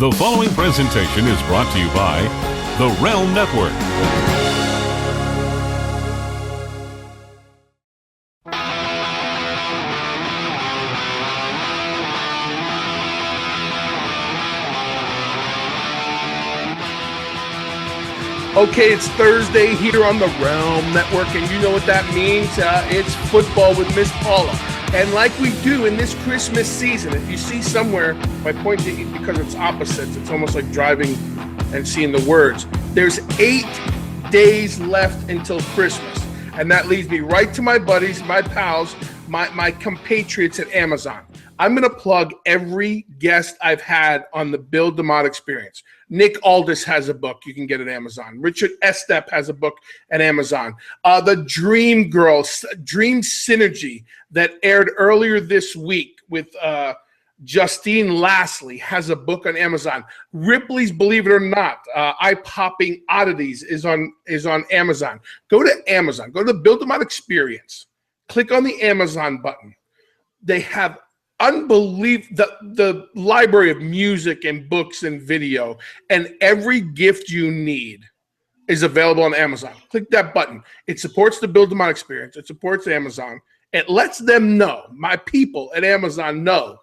The following presentation is brought to you by the Realm Network. Okay, it's Thursday here on the Realm Network, and you know what that means. It's football with Miss Paula. And like we do in this Christmas season, if you see somewhere, my point is because it's opposites, it's almost like driving and seeing the words. There's 8 days left until Christmas. And that leads me right to my buddies, my pals, my compatriots at Amazon. I'm going to plug every guest I've had on the Bill DeMott Experience. Nick Aldis has a book you can get at Amazon. Richard Estep has a book at Amazon. The Dream Girls, Dream Synergy that aired earlier this week with Justine Lastly has a book on Amazon. Ripley's Believe It or Not, Eye-Popping Oddities is on Amazon. Go to Amazon. Go to the Bill DeMott Experience. Click on the Amazon button. They have the library of music and books and video, and every gift you need is available on Amazon. Click that button. It supports the Bill DeMott Experience. It supports Amazon. It lets them know, my people at Amazon know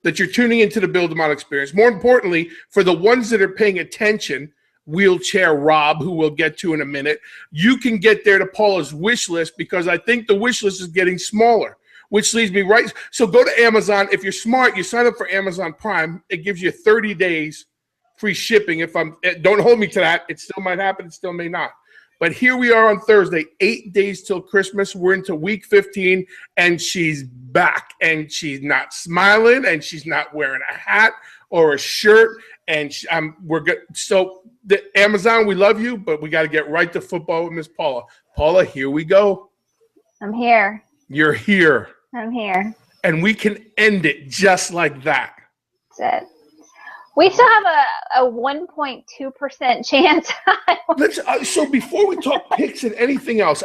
that you're tuning into the Bill DeMott Experience. More importantly, for the ones that are paying attention, Wheelchair Rob, who we'll get to in a minute, you can get there to Paula's wish list because I think the wish list is getting smaller. Which leads me right. So go to Amazon. If you're smart, you sign up for Amazon Prime. It gives you 30 days free shipping. Don't hold me to that. It still might happen. It still may not. But here we are on Thursday, 8 days till Christmas. We're into week 15, and she's back. And she's not smiling, and she's not wearing a hat or a shirt. And we're good. So the Amazon, we love you, but we got to get right to football with Miss Paula. Paula, here we go. I'm here. You're here. I'm here. And we can end it just like that. That's it. We still have a 1.2% chance. So before we talk picks and anything else,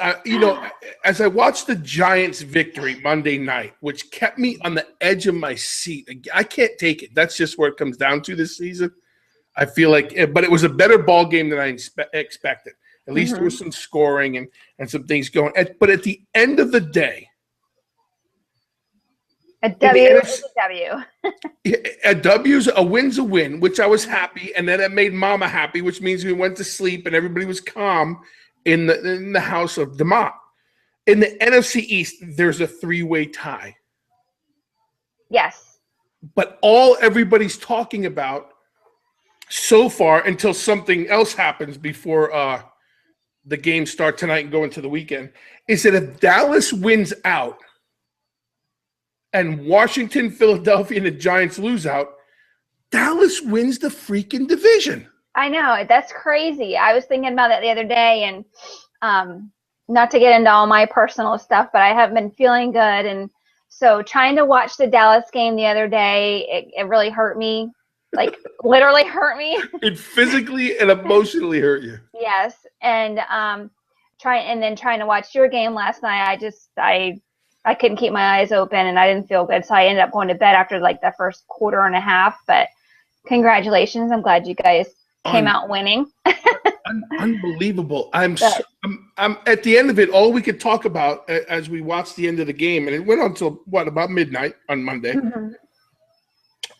as I watched the Giants' victory Monday night, which kept me on the edge of my seat, I can't take it. That's just where it comes down to this season. I feel like, but it was a better ball game than I expected. At least there was some scoring and some things going. But at the end of the day, a W is a W. A win's a win, which I was happy, and then it made Mama happy, which means we went to sleep and everybody was calm in the house of DeMott. In the NFC East, there's a 3-way tie. Yes. But all everybody's talking about so far, until something else happens before the games start tonight and go into the weekend, is that if Dallas wins out and Washington, Philadelphia, and the Giants lose out, Dallas wins the freaking division. I know. That's crazy. I was thinking about that the other day, and not to get into all my personal stuff, but I haven't been feeling good. And so trying to watch the Dallas game the other day, it really hurt me. Like, literally hurt me. It physically and emotionally hurt you. Yes. And trying to watch your game last night, I couldn't keep my eyes open and I didn't feel good. So I ended up going to bed after like the first quarter and a half. But congratulations. I'm glad you guys came out winning. Unbelievable. I'm at the end of it, all we could talk about as we watched the end of the game, and it went on until about midnight on Monday.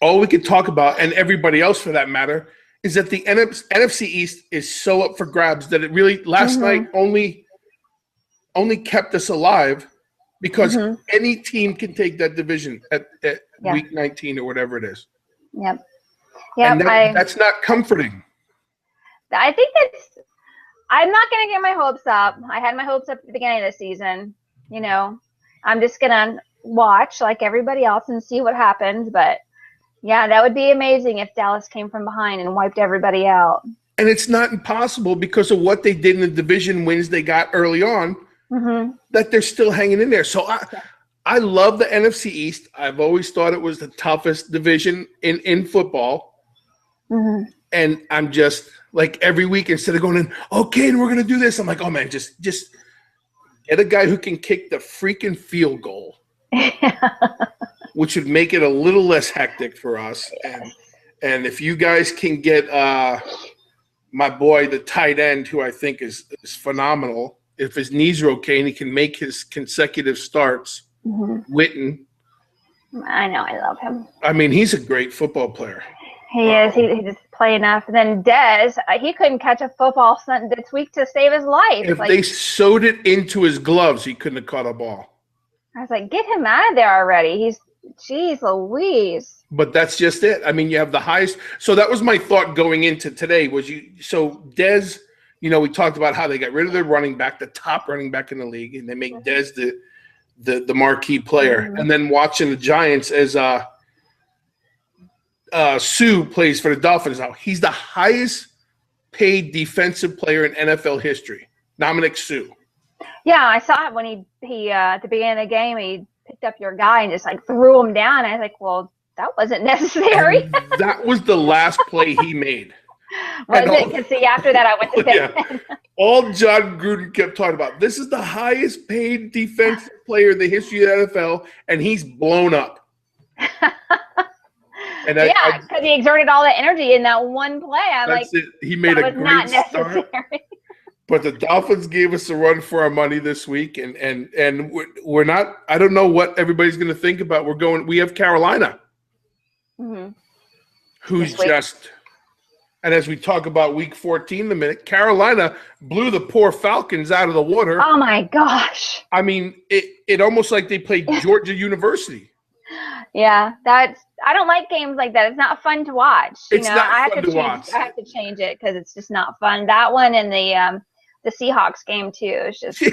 All we could talk about, and everybody else for that matter, is that the NFC East is so up for grabs that it really last night only kept us alive because any team can take that division at week 19 or whatever it is. Yep. And that's not comforting. I think I'm not going to get my hopes up. I had my hopes up at the beginning of the season. I'm just going to watch like everybody else and see what happens. But yeah, that would be amazing if Dallas came from behind and wiped everybody out. And it's not impossible because of what they did in the division wins they got early on, that they're still hanging in there. So I love the NFC East. I've always thought it was the toughest division in football. And I'm just like every week, instead of going in, okay, and we're going to do this, I'm like, oh man, just get a guy who can kick the freaking field goal. Which would make it a little less hectic for us. And if you guys can get my boy, the tight end, who I think is phenomenal, if his knees are okay and he can make his consecutive starts, Witten. I know. I love him. I mean, he's a great football player. He is. He just play enough. And then Dez, he couldn't catch a football this week to save his life. If they sewed it into his gloves, he couldn't have caught a ball. I was like, get him out of there already. Jeez Louise. But that's just it. I mean, you have the highest. So that was my thought going into today so Dez, we talked about how they got rid of their running back, the top running back in the league, and they make Dez the marquee player. And then watching the Giants as Sue plays for the Dolphins now. He's the highest paid defensive player in NFL history. Dominic Sue. Yeah, I saw it when he at the beginning of the game, he picked up your guy and just threw him down. I was like, well, that wasn't necessary. That was the last play he made. Was it? Because see, after that, I went to bed. Yeah. All John Gruden kept talking about, this is the highest paid defensive player in the history of the NFL, and he's blown up. And because he exerted all that energy in that one play. I'm like, he made a great start. But the Dolphins gave us a run for our money this week, and we're not. I don't know what everybody's going to think about. We have Carolina, who's just. And as we talk about Week 14 in a minute, Carolina blew the poor Falcons out of the water. Oh my gosh! I mean, it almost like they played Georgia University. Yeah, I don't like games like that. It's not fun to watch. It's not fun to watch. I have to change it because it's just not fun. That one and the Seahawks game too. It's just this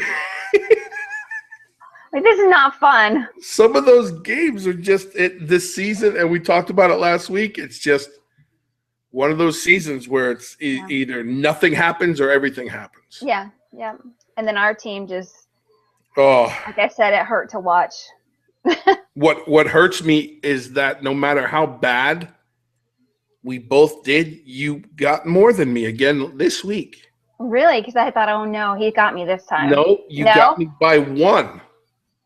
is not fun. Some of those games are just this season, and we talked about it last week. It's just one of those seasons where it's either nothing happens or everything happens. Yeah. And then our team just, like I said, it hurt to watch. What hurts me is that no matter how bad we both did, you got more than me again this week. Really? Because I thought, oh no, he got me this time. No, you got me by one.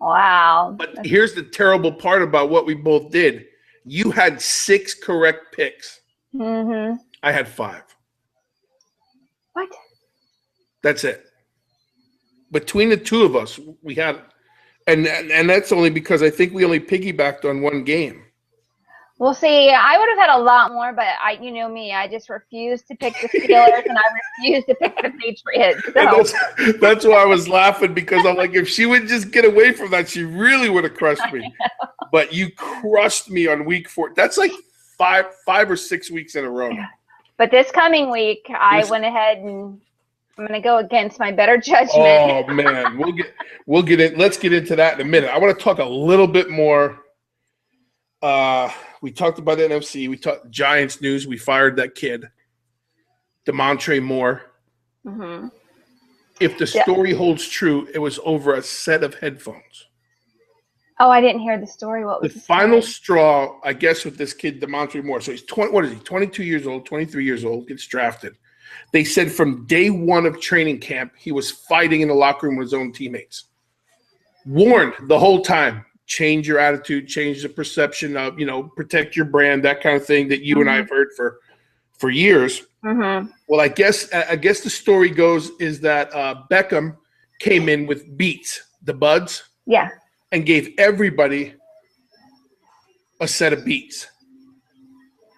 Wow. But here's the terrible part about what we both did. You had 6 correct picks. Mm-hmm. I had 5. What? That's it. Between the two of us, we had, and that's only because I think we only piggybacked on one game. Well, see, I would have had a lot more, but you know me, I just refused to pick the Steelers and I refused to pick the Patriots. So. That's why I was laughing, because I'm like, if she would just get away from that, she really would have crushed me. But you crushed me on week 4. That's like five or 6 weeks in a row. But this coming week, I went ahead and I'm going to go against my better judgment. Oh man, we'll get in. Let's get into that in a minute. I want to talk a little bit more. We talked about the NFC. We talked Giants news. We fired that kid, DeMont Moore. Mm-hmm. If the story holds true, it was over a set of headphones. Oh, I didn't hear the story. What was the final straw, I guess, with this kid, DeMont Moore. So he's 20. What is he? 22 years old, 23 years old, gets drafted. They said from day one of training camp, he was fighting in the locker room with his own teammates. Warned the whole time. Change your attitude, change the perception of, protect your brand, that kind of thing that you and I have heard for years. Mm-hmm. Well, I guess the story goes is that Beckham came in with Beats, the buds, and gave everybody a set of Beats.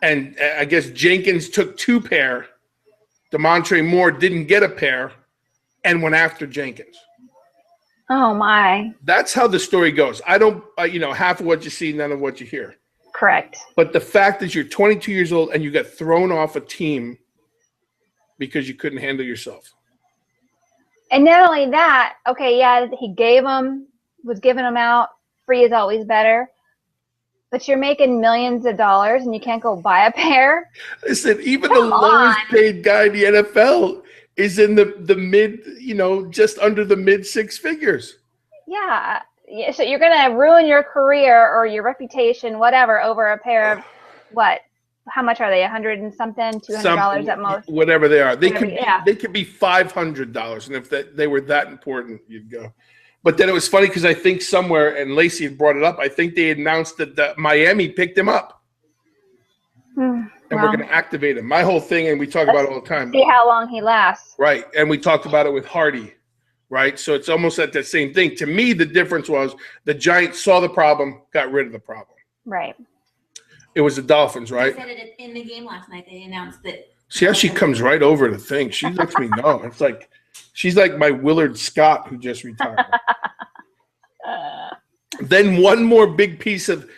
And I guess Jenkins took 2 pair. DeMont Moore didn't get a pair and went after Jenkins. Oh, my. That's how the story goes. I don't, half of what you see, none of what you hear. Correct. But the fact that you're 22 years old and you got thrown off a team because you couldn't handle yourself. And not only that, he was giving them out. Free is always better. But you're making millions of dollars and you can't go buy a pair? Listen, even the lowest paid guy in the NFL is in the mid, just under the mid 6 figures. Yeah. So you're going to ruin your career or your reputation, whatever, over a pair of what? How much are they? $100 and something? $200 at most? Whatever they are. They could be $500. And if they were that important, you'd go. But then it was funny because I think somewhere, and Lacey had brought it up, I think they announced that Miami picked him up. and we're going to activate him. My whole thing, and we talk about it all the time. See how long he lasts. Right, and we talked about it with Hardy, right? So it's almost at the same thing. To me, the difference was the Giants saw the problem, got rid of the problem. Right. It was the Dolphins, right? They said it in the game last night. They announced that. See how she comes right over the thing. She lets me know. It's like she's like my Willard Scott who just retired. Then one more big piece of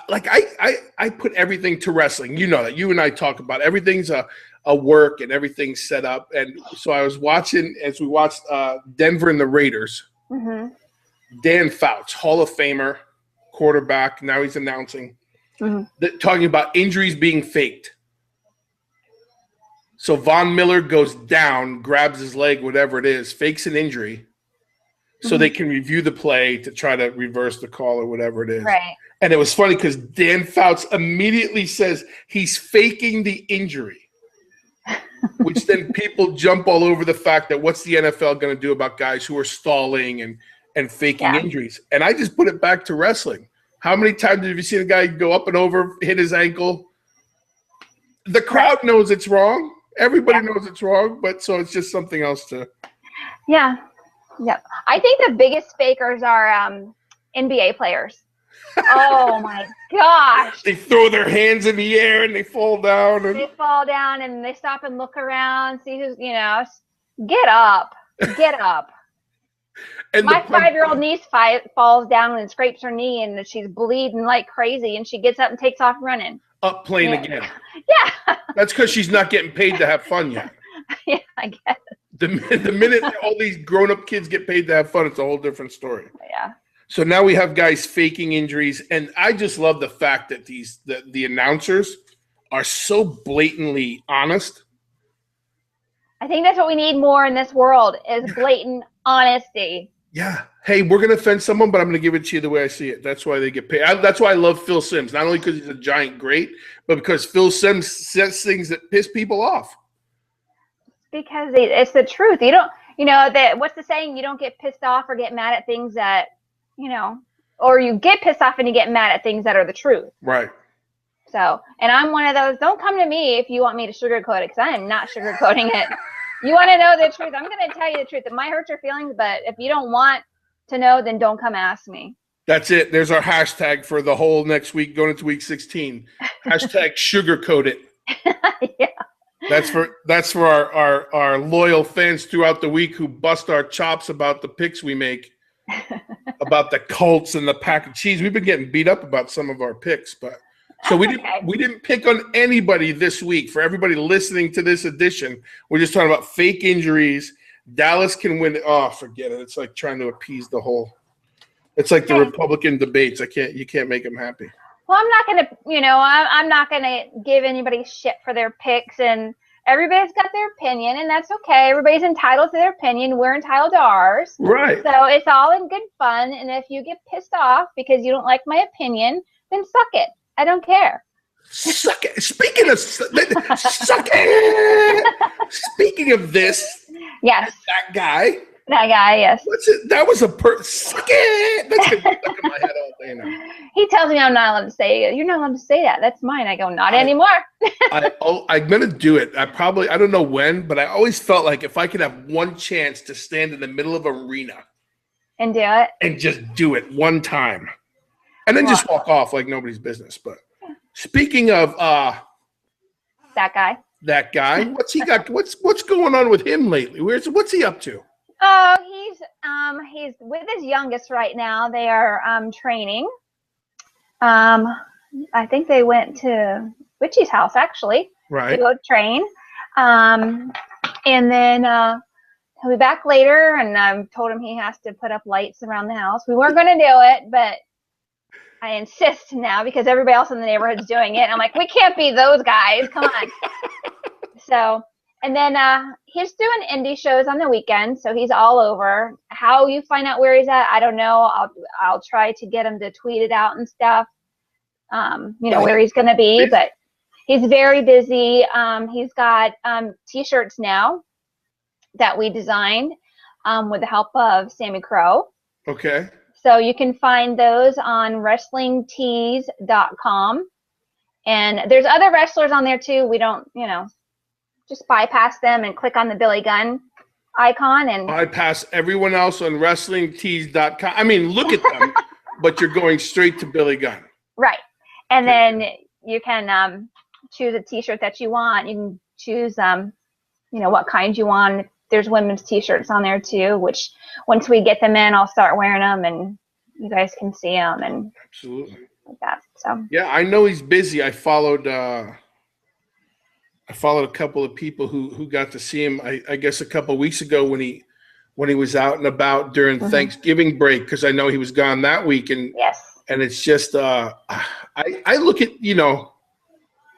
like I put everything to wrestling. You know that. You and I talk about it. Everything's a work and everything's set up. And so I was watching as we watched Denver and the Raiders. Mm-hmm. Dan Fouts, Hall of Famer, quarterback. Now he's announcing talking about injuries being faked. So Von Miller goes down, grabs his leg, whatever it is, fakes an injury, so they can review the play to try to reverse the call or whatever it is. Right. And it was funny because Dan Fouts immediately says he's faking the injury, which then people jump all over the fact that what's the NFL going to do about guys who are stalling and faking injuries? And I just put it back to wrestling. How many times have you seen a guy go up and over, hit his ankle? The crowd knows it's wrong. Everybody knows it's wrong, but so it's just something else to. Yeah. Yep. I think the biggest fakers are NBA players. Oh my gosh. They throw their hands in the air and they fall down. And they fall down and they stop and look around, see who's, get up. Get up. And my 5-year-old niece falls down and scrapes her knee and she's bleeding like crazy and she gets up and takes off running. Up playing again. Yeah. That's because she's not getting paid to have fun yet. Yeah, I guess. The minute all these grown-up kids get paid to have fun, it's a whole different story. Yeah. So now we have guys faking injuries, and I just love the fact that the announcers are so blatantly honest. I think that's what we need more in this world is blatant honesty. Yeah. Hey, we're going to offend someone, but I'm going to give it to you the way I see it. That's why they get paid. That's why I love Phil Simms, not only because he's a giant great, but because Phil Simms says things that piss people off. Because it's the truth. You don't, what's the saying? You don't get pissed off or get mad at things that, or you get pissed off and you get mad at things that are the truth. Right. So, and I'm one of those, don't come to me if you want me to sugarcoat it, because I am not sugarcoating it. You want to know the truth. I'm going to tell you the truth. It might hurt your feelings, but if you don't want to know, then don't come ask me. That's it. There's our hashtag for the whole next week, going into week 16. Hashtag sugarcoat it. Yeah. That's for our loyal fans throughout the week who bust our chops about the picks we make, about the Colts and the pack of cheese. We've been getting beat up about some of our picks, but so we didn't pick on anybody this week. For everybody listening to this edition, we're just talking about fake injuries. Dallas can win. Oh, forget it. It's like trying to appease the whole. It's like the Republican debates. You can't make them happy. Well, I'm not gonna, I'm not gonna give anybody shit for their picks, and everybody's got their opinion, and that's okay. Everybody's entitled to their opinion. We're entitled to ours. Right. So it's all in good fun, and if you get pissed off because you don't like my opinion, then suck it. I don't care. Suck it. Speaking of suck it. Speaking of this, yes, that guy. That guy, yes. What's it? That was suck it. That's been stuck in my head all day now. He tells me I'm not allowed to say it. You're not allowed to say that. That's mine. I go, not anymore. I'm gonna do it. I don't know when, but I always felt like if I could have one chance to stand in the middle of an arena and do it, and just do it one time, and then just walk off like nobody's business. But speaking of that guy, what's he got? What's going on with him lately? What's he up to? Oh, he's with his youngest right now. They are training. I think they went to Richie's house actually to go train. And then he'll be back later. And I told him he has to put up lights around the house. We weren't going to do it, but I insist now because everybody else in the neighborhood's doing it. And I'm like, we can't be those guys. Come on. So. And then he's doing indie shows on the weekend, so he's all over. How you find out where he's at, I don't know. I'll try to get him to tweet it out and stuff. Where he's going to be, but he's very busy. He's got T-shirts now that we designed with the help of Sammy Crow. Okay. So you can find those on WrestlingTees.com. And there's other wrestlers on there too. We don't, just bypass them and click on the Billy Gunn icon and bypass everyone else on WrestlingTees.com. I mean, look at them, but you're going straight to Billy Gunn. Right. And then you can choose a T-shirt that you want. You can choose, what kind you want. There's women's T-shirts on there too, which once we get them in, I'll start wearing them and you guys can see them and absolutely like that. So yeah, I know he's busy. I followed a couple of people who got to see him. I guess a couple of weeks ago when he was out and about during Thanksgiving break, because I know he was gone that week. And yes, and it's just I look at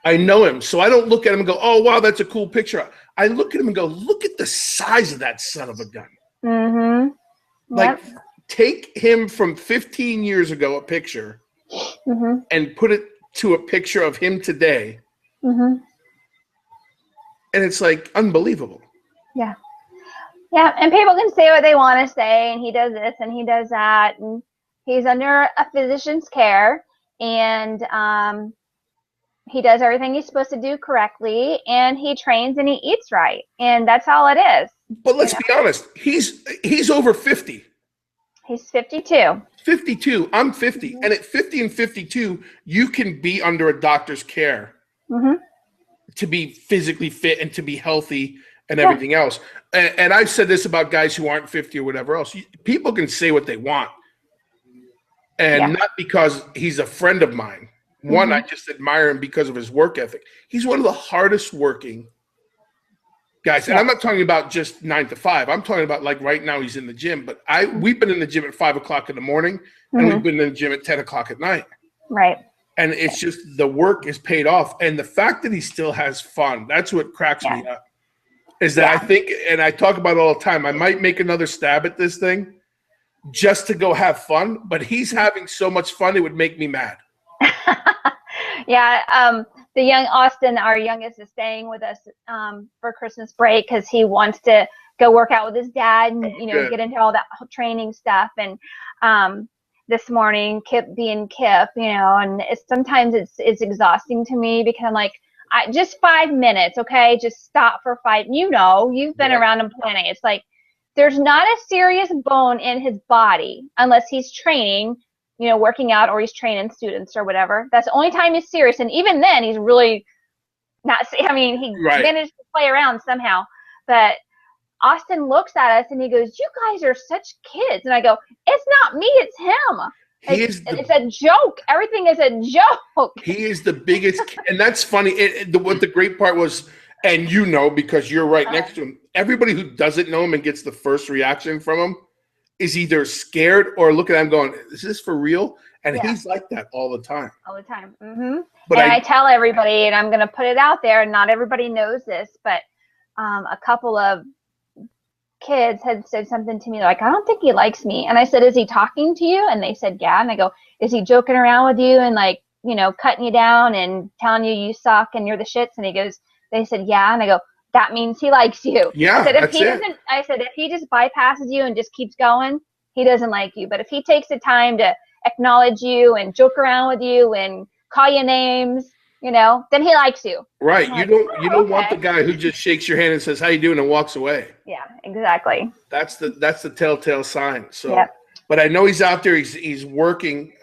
I know him, so I don't look at him and go, oh wow, that's a cool picture. I look at him and go, look at the size of that son of a gun. Mm-hmm. Like take him from 15 years ago, a picture, and put it to a picture of him today. Mm-hmm. And it's like unbelievable. Yeah. Yeah. And people can say what they want to say, and he does this and he does that. And he's under a physician's care, and he does everything he's supposed to do correctly, and he trains and he eats right. And that's all it is. But let's be honest, he's over 50. He's 52. 52. I'm 50. And at 50 and 52, you can be under a doctor's care to be physically fit and to be healthy and everything else. And I've said this about guys who aren't 50 or whatever else. People can say what they want. And not because he's a friend of mine. One, I just admire him because of his work ethic. He's one of the hardest working guys. And I'm not talking about just 9 to 5. I'm talking about like right now he's in the gym. But we've been in the gym at 5 o'clock in the morning, and we've been in the gym at 10 o'clock at night. Right. And it's just the work is paid off. And the fact that he still has fun, that's what cracks me up. Is that I think, and I talk about it all the time, I might make another stab at this thing just to go have fun. But he's having so much fun, it would make me mad. The young Austin, our youngest, is staying with us for Christmas break because he wants to go work out with his dad and get into all that training stuff. And this morning, Kip being Kip, and sometimes it's exhausting to me because I'm like, just 5 minutes, okay, just stop for 5. You've been around him plenty. It's like there's not a serious bone in his body unless he's training. Working out or he's training students or whatever. That's the only time he's serious. And even then, he's really not, he managed to play around somehow. But Austin looks at us and he goes, you guys are such kids. And I go, it's not me, it's him. It's a joke. Everything is a joke. He is the biggest. And that's funny. What the great part was, and because you're right next to him, everybody who doesn't know him and gets the first reaction from him is either scared or look at him going, is this for real? And he's like that all the time. All the time. But I tell everybody, and I'm going to put it out there, and not everybody knows this, but a couple of kids had said something to me like, I don't think he likes me. And I said, is he talking to you? And they said, yeah. And I go, is he joking around with you and like, cutting you down and telling you suck and you're the shits? And they said, yeah. And I go, that means he likes you. Yeah, I said, if he just bypasses you and just keeps going, he doesn't like you. But if he takes the time to acknowledge you and joke around with you and call you names, then he likes you. Right. You don't want the guy who just shakes your hand and says, how you doing, and walks away. Yeah, exactly. That's the telltale sign. So, but I know he's out there. He's working.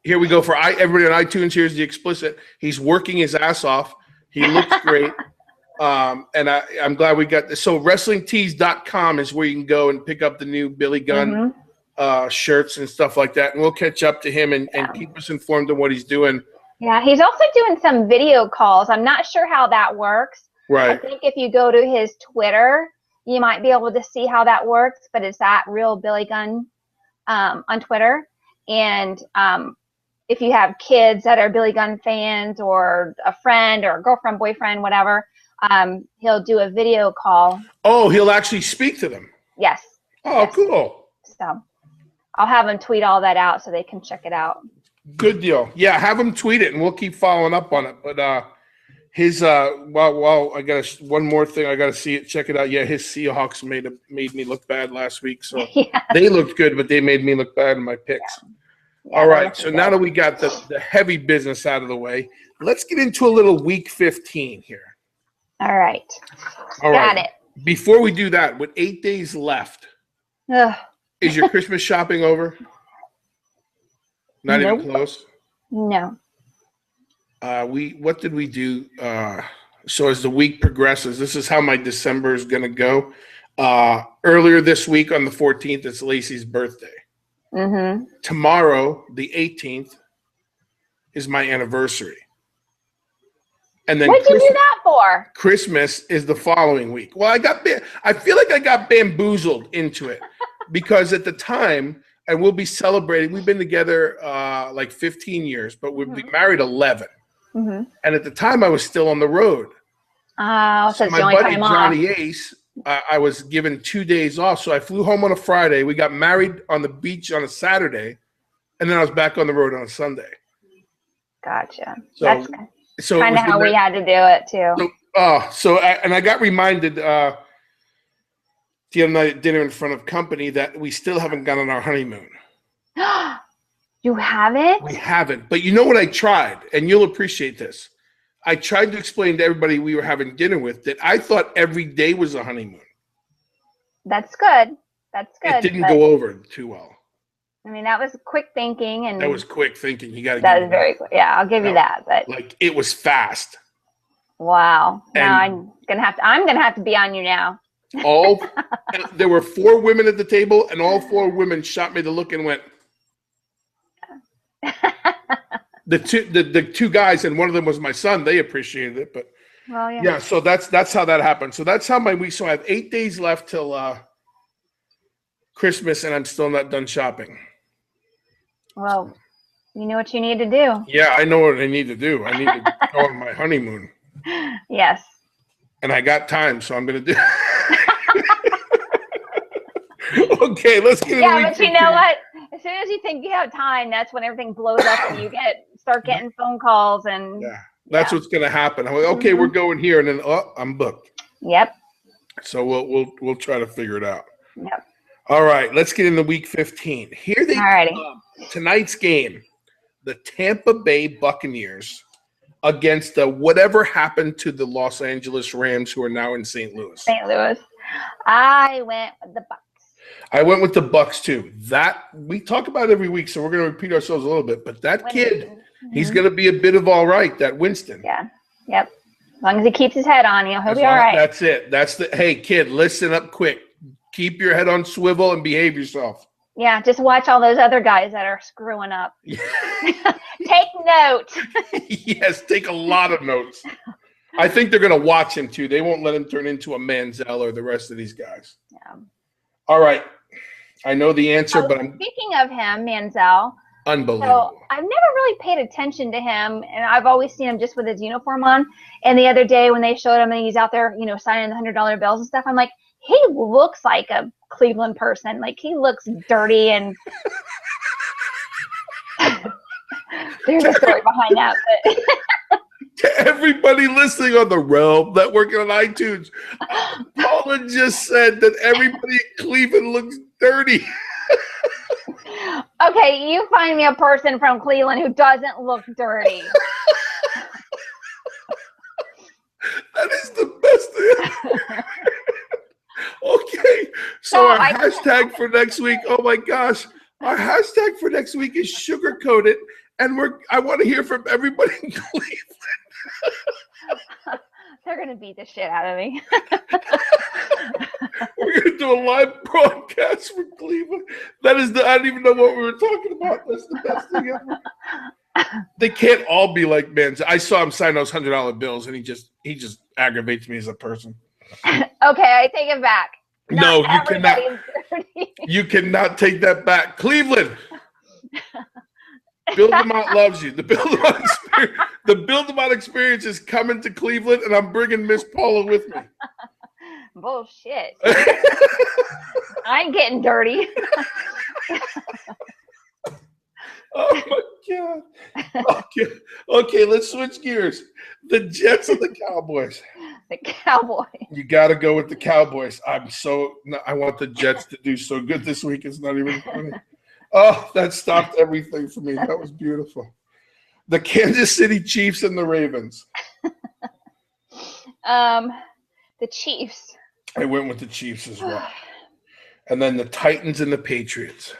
Here we go for everybody on iTunes. Here's the explicit. He's working his ass off. He looks great. And I'm glad we got this. So WrestlingTees.com is where you can go and pick up the new Billy Gunn shirts and stuff like that. And we'll catch up to him and keep us informed of what he's doing. Yeah, he's also doing some video calls. I'm not sure how that works. Right. I think if you go to his Twitter, you might be able to see how that works. But it's at Real Billy Gunn on Twitter. And if you have kids that are Billy Gunn fans or a friend or a girlfriend, boyfriend, whatever, he'll do a video call. Oh, he'll actually speak to them. Yes. Oh, yes. Cool. So I'll have him tweet all that out so they can check it out. Good deal. Yeah, have him tweet it and we'll keep following up on it. But his I got one more thing. I got to see it. Check it out. Yeah, his Seahawks made me look bad last week. So they looked good, but they made me look bad in my picks. Yeah. All right. So now that we got the heavy business out of the way, let's get into a little week 15 here. All right. All Got right. it. Before we do that, with 8 days left, Ugh. is your Christmas shopping over? Not Nope. even close? No. What did we do? So as the week progresses, this is how my December is going to go. Earlier this week on the 14th, it's Lacey's birthday. Mm-hmm. Tomorrow, the 18th, is my anniversary. And then What'd you do that for? Christmas is the following week. Well, I feel like I got bamboozled into it because at the time, and we'll be celebrating, we've been together like 15 years, but we've been married 11. Mm-hmm. And at the time, I was still on the road. Oh, so it's my the only buddy time off. Johnny Ace, I was given 2 days off. So I flew home on a Friday. We got married on the beach on a Saturday. And then I was back on the road on a Sunday. Gotcha. So, That's so kind of how we had to do it, too. I got reminded the other night at dinner in front of company that we still haven't gone on our honeymoon. You haven't? We haven't. But you know what I tried? And you'll appreciate this. I tried to explain to everybody we were having dinner with that I thought every day was a honeymoon. That's good. That's good. It didn't go over too well. I mean, that was quick thinking, and That was quick thinking. You got to. That was very quick. Yeah, I'll give you that. But like it was fast. Wow. Now And I'm gonna have to be on you now. There were 4 women at the table, and all 4 women shot me the look and went. The two guys, and one of them was my son. They appreciated it, but Well, yeah. yeah. So that's how that happened. So that's how my week. So I have 8 days left till Christmas, and I'm still not done shopping. Well, you know what you need to do. Yeah, I know what I need to do. I need to go on my honeymoon. Yes. And I got time, so I'm going to do. Okay, let's get. Yeah, but you know what? As soon as you think you have time, that's when everything blows up, and you start getting phone calls, and that's what's going to happen. I'm like, okay, we're going here, and then I'm booked. Yep. So we'll try to figure it out. Yep. All right, let's get into week 15. Here they come. Tonight's game, the Tampa Bay Buccaneers against the whatever happened to the Los Angeles Rams, who are now in St. Louis. St. Louis. I went with the Bucs. I went with the Bucs too. That we talk about every week, so we're going to repeat ourselves a little bit. But that kid, he's going to be a bit of all right. That Winston. Yeah. Yep. As long as he keeps his head on, he'll be all right. That's it. Hey kid, listen up quick. Keep your head on swivel and behave yourself. Yeah, just watch all those other guys that are screwing up. Take note. Yes, take a lot of notes. I think they're going to watch him too. They won't let him turn into a Manziel or the rest of these guys. Yeah. All right. I know the answer, but I'm speaking of him, Manziel. Unbelievable. So I've never really paid attention to him, and I've always seen him just with his uniform on. And the other day when they showed him and he's out there, signing the $100 bills and stuff, I'm like, he looks like a Cleveland person. Like, he looks dirty, and there's a story behind that. But to everybody listening on the Realm Network and on iTunes, Paula just said that everybody in Cleveland looks dirty. Okay, you find me a person from Cleveland who doesn't look dirty. That is the best thing. Okay, so our hashtag for next week, oh my gosh, our hashtag for next week is sugarcoat it, and I want to hear from everybody in Cleveland. They're going to beat the shit out of me. We're going to do a live broadcast from Cleveland. I don't even know what we were talking about. That's the best thing ever. They can't all be like Manziel. I saw him sign those $100 bills, and he just aggravates me as a person. Okay, I take it back. No, you cannot. You cannot take that back. Cleveland. Bill DeMott loves you. The Bill DeMott experience is coming to Cleveland, and I'm bringing Miss Paula with me. Bullshit. I ain't getting dirty. Oh my God. Okay, let's switch gears. The Jets and the Cowboys. The Cowboys. You got to go with the Cowboys. I want the Jets to do so good this week. It's not even funny. Oh, that stopped everything for me. That was beautiful. The Kansas City Chiefs and the Ravens. The Chiefs. I went with the Chiefs as well. And then the Titans and the Patriots.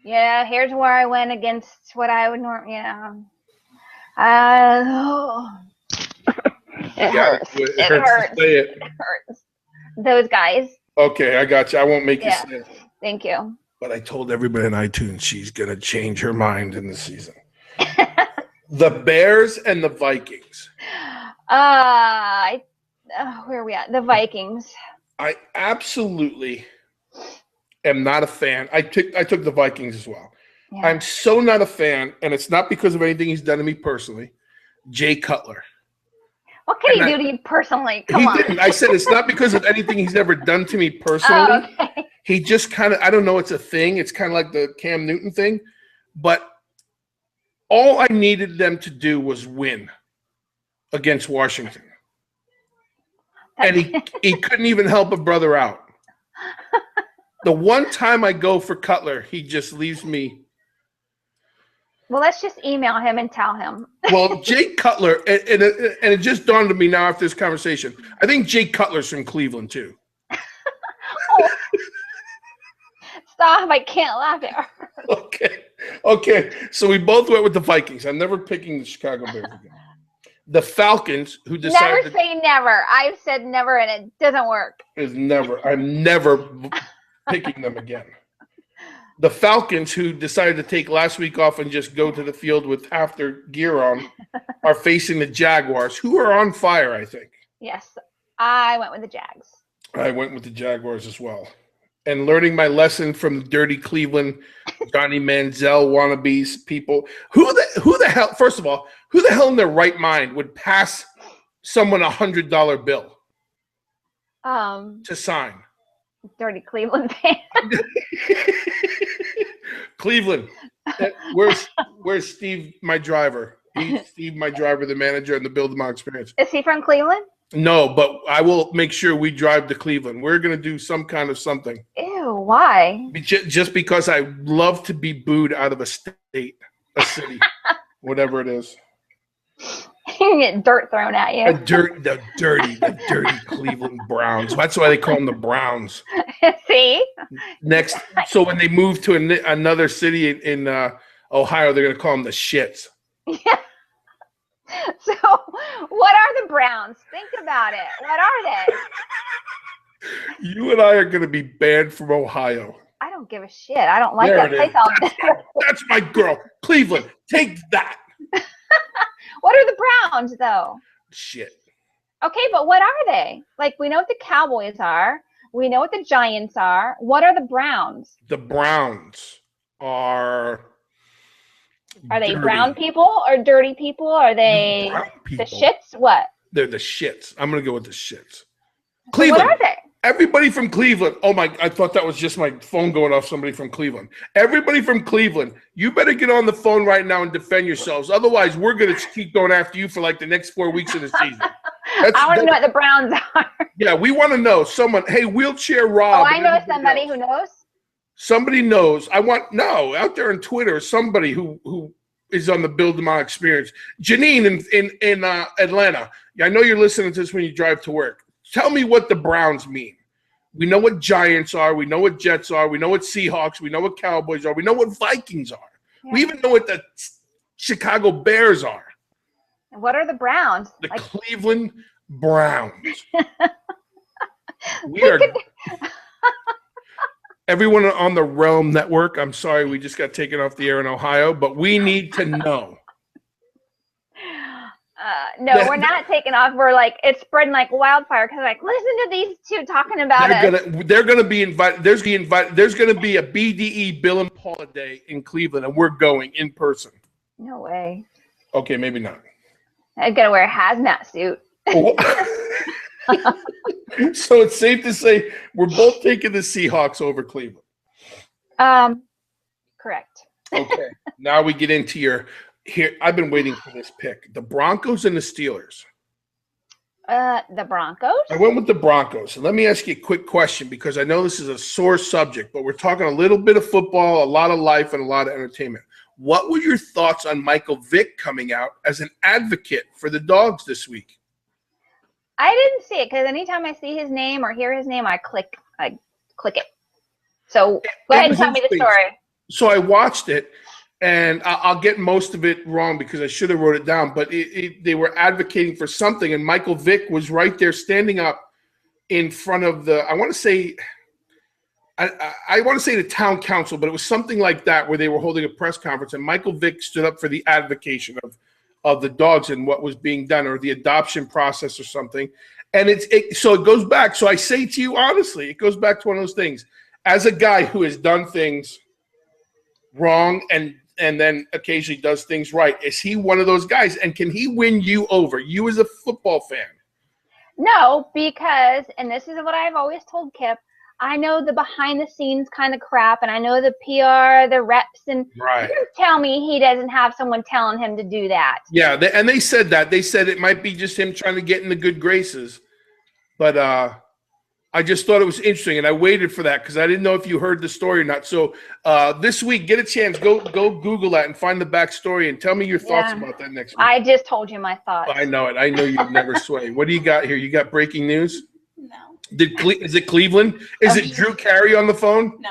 Yeah, here's where I went against what I would normally, It hurts. It hurts. Say it. It hurts. Those guys. Okay, I got you. I won't make you say it. Thank you. But I told everybody on iTunes she's going to change her mind in the season. The Bears and the Vikings. Where are we at? The Vikings. I absolutely am not a fan. I took the Vikings as well. Yeah. I'm so not a fan, and it's not because of anything he's done to me personally. Jay Cutler. What can he do to you personally? Come on. Didn't. I said it's not because of anything he's ever done to me personally. Oh, okay. He just kind of, I don't know, it's a thing. It's kind of like the Cam Newton thing. But all I needed them to do was win against Washington. And he couldn't even help a brother out. The one time I go for Cutler, he just leaves me. Well, let's just email him and tell him. Well, Jay Cutler, and it just dawned on me now after this conversation, I think Jay Cutler's from Cleveland too. Stop, I can't laugh at her. Okay. So we both went with the Vikings. I'm never picking the Chicago Bears again. The Falcons, who decided never say never. I've said never, and it doesn't work. I'm never picking them again. The Falcons, who decided to take last week off and just go to the field with half their gear on, are facing the Jaguars, who are on fire, I think. Yes, I went with the Jags. I went with the Jaguars as well. And learning my lesson from the dirty Cleveland, Johnny Manziel wannabes people. Who the hell, first of all, who the hell in their right mind would pass someone $100 bill to sign? Dirty Cleveland fan. Cleveland. Where's Steve, my driver? He's Steve, my driver, the manager, and the Build My Experience. Is he from Cleveland? No, but I will make sure we drive to Cleveland. We're going to do some kind of something. Ew, why? Just because I love to be booed out of a state, a city, whatever it is. You get dirt thrown at you. The dirty Cleveland Browns. That's why they call them the Browns. See? Next, so when they move to another city in Ohio, they're going to call them the Shits. Yeah. So, what are the Browns? Think about it. What are they? You and I are going to be banned from Ohio. I don't give a shit. I don't like that place. That's my girl. Cleveland, take that. What are the Browns, though? Shit. Okay, but what are they? Like, we know what the Cowboys are. We know what the Giants are. What are the Browns? The Browns are... Are they brown people or dirty people? Are they the shits? What? They're the shits. I'm going to go with the shits. Cleveland. What are they? Everybody from Cleveland. Oh, I thought that was just my phone going off, somebody from Cleveland. Everybody from Cleveland, you better get on the phone right now and defend yourselves. Otherwise, we're going to keep going after you for like the next 4 weeks of the season. I want to know what the Browns are. Yeah, we want to know. Someone, hey, Wheelchair Rob. Oh, I know somebody who knows. Somebody knows. Out there on Twitter, somebody who is on the Build My Experience. Janine in Atlanta. I know you're listening to this when you drive to work. Tell me what the Browns mean. We know what Giants are. We know what Jets are. We know what Seahawks. We know what Cowboys are. We know what Vikings are. Yeah. We even know what the Chicago Bears are. What are the Browns? The Cleveland Browns. We are... Everyone on the Realm Network, I'm sorry, we just got taken off the air in Ohio, but we need to know. No, we're not taking off. We're like, it's spreading like wildfire because listen to these two talking about it. They're going to be invited. There's going to be a BDE Bill and Paula Day in Cleveland, and we're going in person. No way. Okay, maybe not. I'm going to wear a hazmat suit. So it's safe to say we're both taking the Seahawks over Cleveland. Correct. Okay. Now we get into here. I've been waiting for this pick. The Broncos and the Steelers. The Broncos? I went with the Broncos. And let me ask you a quick question because I know this is a sore subject, but we're talking a little bit of football, a lot of life, and a lot of entertainment. What were your thoughts on Michael Vick coming out as an advocate for the Dogs this week? I didn't see it because anytime I see his name or hear his name, I click it. So go ahead and tell me the story. So I watched it, and I'll get most of it wrong because I should have wrote it down. But they were advocating for something, and Michael Vick was right there standing up in front of the. I want to say the town council, but it was something like that where they were holding a press conference, and Michael Vick stood up for the advocation of the Dogs and what was being done, or the adoption process or something. And so it goes back. So I say to you honestly, it goes back to one of those things. As a guy who has done things wrong and then occasionally does things right, is he one of those guys? And can he win you over? You as a football fan? No, because, and this is what I've always told Kip, I know the behind-the-scenes kind of crap, and I know the PR, the reps, and right. You tell me he doesn't have someone telling him to do that. Yeah, they said that. They said it might be just him trying to get in the good graces. But I just thought it was interesting, and I waited for that because I didn't know if you heard the story or not. So this week, get a chance, go Google that and find the backstory and tell me your thoughts about that next week. I just told you my thoughts. I know it. I know you'd never sway. What do you got here? You got breaking news? No. Is it Cleveland? Is it Drew Carey on the phone? No.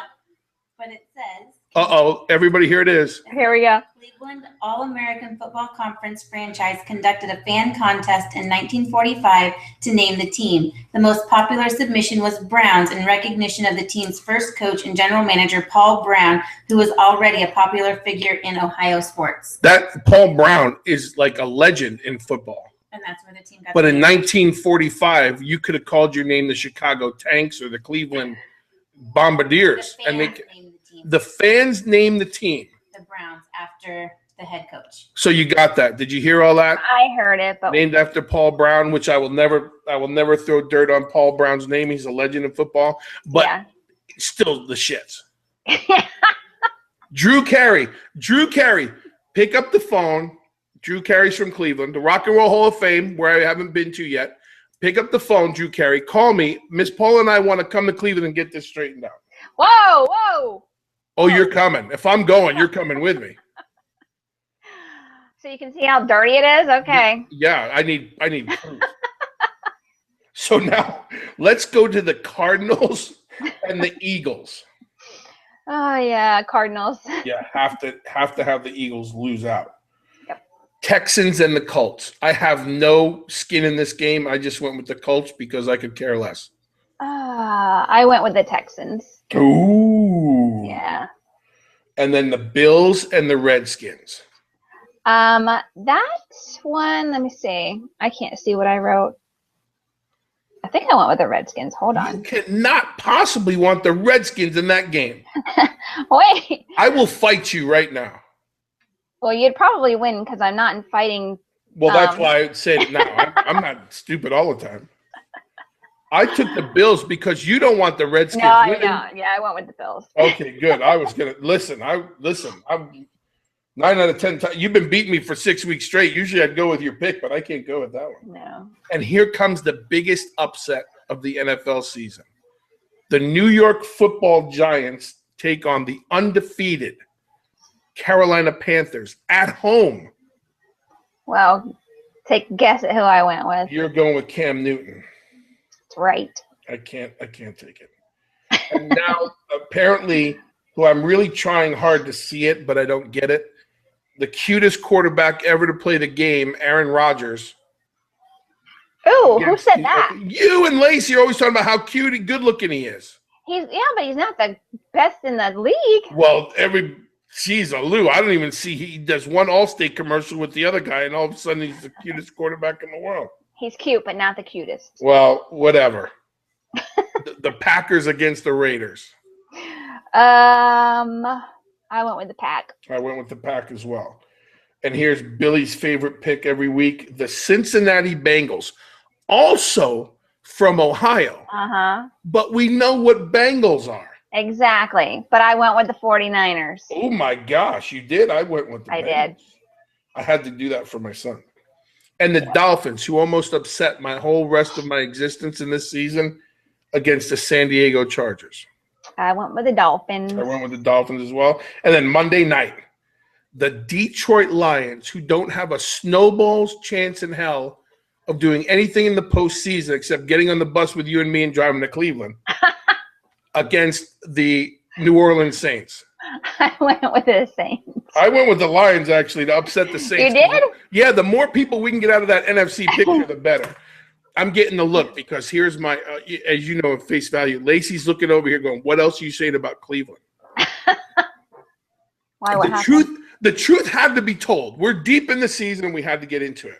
But it says. Uh-oh. Everybody, here it is. Here we go. Cleveland All-American Football Conference franchise conducted a fan contest in 1945 to name the team. The most popular submission was Brown's in recognition of the team's first coach and general manager, Paul Brown, who was already a popular figure in Ohio sports. That Paul Brown is like a legend in football. And that's where the team got. But in 1945, you could have called your name the Chicago Tanks or the Cleveland Bombardiers. The fans named the team. The Browns after the head coach. So you got that. Did you hear all that? I heard it. But named after Paul Brown, which I will never throw dirt on Paul Brown's name. He's a legend in football. But still the shits. Drew Carey, pick up the phone. Drew Carey's from Cleveland, the Rock and Roll Hall of Fame, where I haven't been to yet. Pick up the phone, Drew Carey. Call me. Miss Paula and I want to come to Cleveland and get this straightened out. Whoa. Oh, you're coming. If I'm going, you're coming with me. So you can see how dirty it is? Okay. Yeah, I need proof. So now let's go to the Cardinals and the Eagles. Oh, yeah, Cardinals. Yeah, have to have the Eagles lose out. Texans and the Colts. I have no skin in this game. I just went with the Colts because I could care less. I went with the Texans. Ooh. Yeah. And then the Bills and the Redskins. That one, let me see. I can't see what I wrote. I think I went with the Redskins. Hold on. You cannot possibly want the Redskins in that game. Wait. I will fight you right now. Well, you'd probably win because I'm not in fighting. Well, that's why I said it now. I'm not stupid all the time. I took the Bills because you don't want the Redskins winning. Yeah, I went with the Bills. Okay, good. I was gonna listen. I'm 9 out of 10 times. You've been beating me for 6 weeks straight. Usually I'd go with your pick, but I can't go with that one. No. And here comes the biggest upset of the NFL season. The New York Football Giants take on the undefeated Carolina Panthers at home. Well, take a guess at who I went with. You're going with Cam Newton. That's right. I can't take it. And now, apparently, who I'm really trying hard to see it, but I don't get it, the cutest quarterback ever to play the game, Aaron Rodgers. Ooh, who said that? You and Lacey are always talking about how cute and good-looking he is. But he's not the best in the league. Well, she's a Lou. I don't even see he does one Allstate commercial with the other guy, and all of a sudden he's the cutest quarterback in the world. He's cute, but not the cutest. Well, whatever. the Packers against the Raiders. I went with the Pack. I went with the Pack as well. And here's Billy's favorite pick every week, the Cincinnati Bengals, also from Ohio. But we know what Bengals are. Exactly. But I went with the 49ers. Oh, my gosh. You did? I went with the Bengals. I did. I had to do that for my son. And the Dolphins, who almost upset my whole rest of my existence in this season against the San Diego Chargers. I went with the Dolphins. I went with the Dolphins as well. And then Monday night, the Detroit Lions, who don't have a snowball's chance in hell of doing anything in the postseason except getting on the bus with you and me and driving to Cleveland, against the New Orleans Saints. I went with the Saints. I went with the Lions, actually, to upset the Saints. You did? Yeah, the more people we can get out of that NFC picture, the better. I'm getting the look because here's my, as you know, at face value, Lacey's looking over here going, what else are you saying about Cleveland? Why? What happened? The truth had to be told. We're deep in the season and we had to get into it.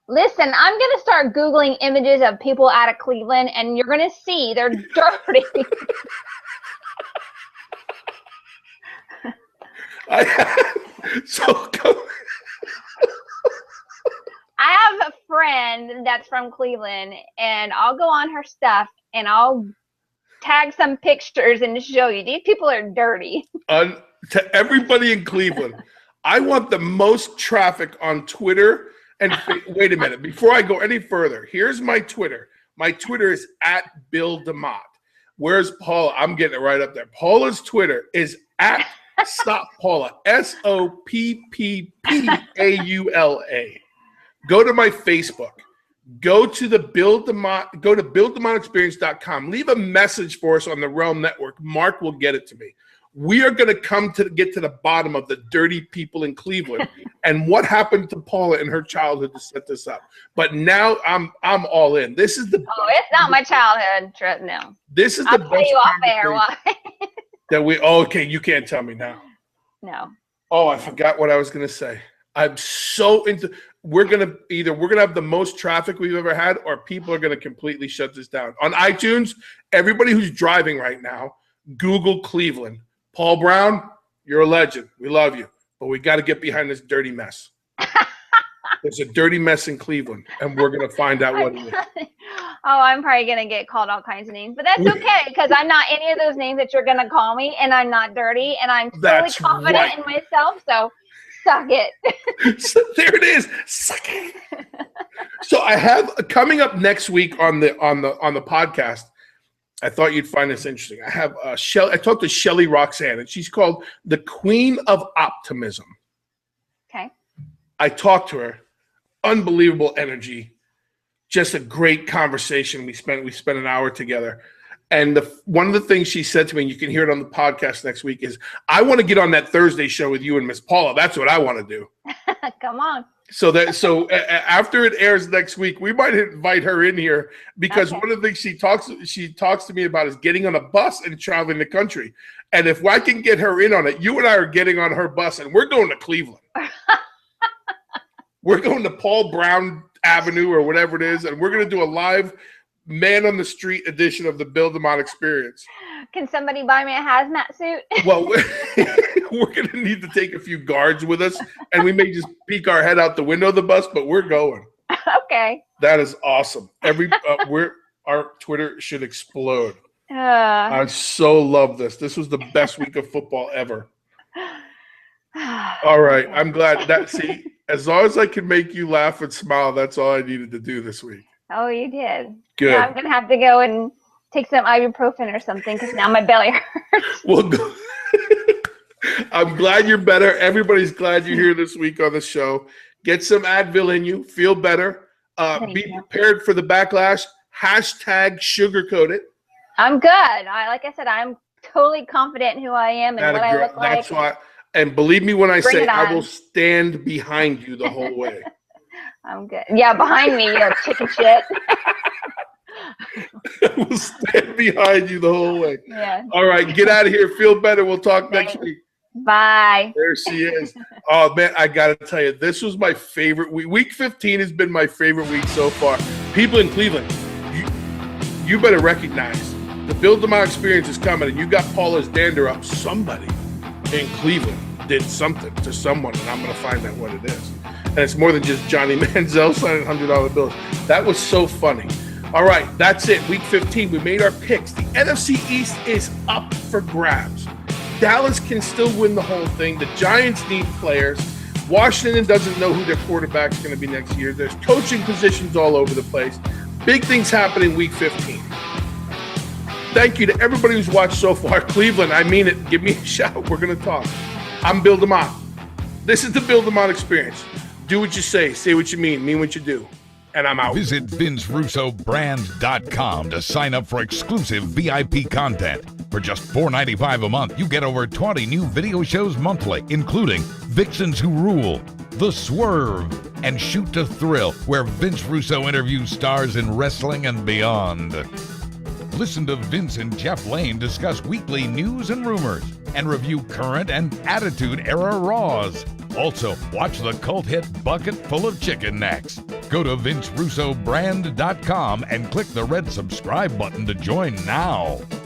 Listen, I'm going to start Googling images of people out of Cleveland, and you're going to see they're dirty. I have a friend that's from Cleveland, and I'll go on her stuff, and I'll tag some pictures and show you. These people are dirty. To everybody in Cleveland, I want the most traffic on Twitter. And wait a minute, before I go any further, here's my Twitter. My Twitter is at Bill DeMott. Where's Paula? I'm getting it right up there. Paula's Twitter is at Stop Paula, SOPPPAULA. Go to my Facebook. Go to the Bill DeMott. Go to BillDemottExperience.com. Leave a message for us on the Realm Network. Mark will get it to me. We are going to get to the bottom of the dirty people in Cleveland and what happened to Paula in her childhood to set this up. But now I'm all in. This is the it's not my childhood trip. No, this is I'll the tell best you off air why. that we. Oh, okay, you can't tell me now. No. Oh, I forgot what I was going to say. I'm so into. We're gonna have the most traffic we've ever had, or people are gonna completely shut this down. On iTunes, everybody who's driving right now, Google Cleveland. Paul Brown, you're a legend. We love you. But we got to get behind this dirty mess. There's a dirty mess in Cleveland, and we're going to find out what it is. Oh, I'm probably going to get called all kinds of names. But that's okay, because I'm not any of those names that you're going to call me, and I'm not dirty, and I'm fully confident in myself, so suck it. So there it is. Suck it. So I have coming up next week on the podcast, I thought you'd find this interesting. I have I talked to Shelly Roxanne, and she's called the Queen of Optimism. Okay. I talked to her. Unbelievable energy. Just a great conversation. We spent an hour together. And one of the things she said to me, and you can hear it on the podcast next week, is I want to get on that Thursday show with you and Miss Paula. That's what I want to do. Come on. So after it airs next week, we might invite her in here because one of the things she talks to me about is getting on a bus and traveling the country. And if I can get her in on it, you and I are getting on her bus and we're going to Cleveland. We're going to Paul Brown Avenue or whatever it is, and we're going to do a live man on the street edition of the Bill DeMott Experience. Can somebody buy me a hazmat suit? Well, we're going to need to take a few guards with us, and we may just peek our head out the window of the bus, but we're going. Okay. That is awesome. Our Twitter should explode. I so love this. This was the best week of football ever. All right. I'm glad as long as I can make you laugh and smile, that's all I needed to do this week. Oh, you did. Good. Now I'm going to have to go and take some ibuprofen or something because now my belly hurts. Well, I'm glad you're better. Everybody's glad you're here this week on the show. Get some Advil in you. Feel better. Be prepared for the backlash. #sugarcoat it. I'm good. Like I said, I'm totally confident in who I am and what I look like. That's why. And believe me when I say I will stand behind you the whole way. I'm good. Yeah, behind me, you chicken shit. I will stand behind you the whole way. Yeah. All right, get out of here. Feel better. We'll talk next week. Bye. There she is. Oh, man, I got to tell you, this was my favorite week. Week 15 has been my favorite week so far. People in Cleveland, you better recognize the Bill DeMott Experience is coming, and you got Paula's dander up. Somebody in Cleveland did something to someone, and I'm going to find out what it is. And it's more than just Johnny Manziel signing $100 bills. That was so funny. All right, that's it. Week 15, we made our picks. The NFC East is up for grabs. Dallas can still win the whole thing. The Giants need players. Washington doesn't know who their quarterback's going to be next year. There's coaching positions all over the place. Big things happening week 15. Thank you to everybody who's watched so far. Cleveland, I mean it. Give me a shout. We're going to talk. I'm Bill DeMott. This is the Bill DeMott experience. Do what you say what you mean what you do. And I'm out. Visit VinceRussoBrand.com to sign up for exclusive VIP content. For just $4.95 a month, you get over 20 new video shows monthly, including Vixens Who Rule, The Swerve, and Shoot to Thrill, where Vince Russo interviews stars in wrestling and beyond. Listen to Vince and Jeff Lane discuss weekly news and rumors and review current and Attitude-era Raws. Also, watch the cult hit Bucket Full of Chicken next. Go to VinceRussoBrand.com and click the red subscribe button to join now.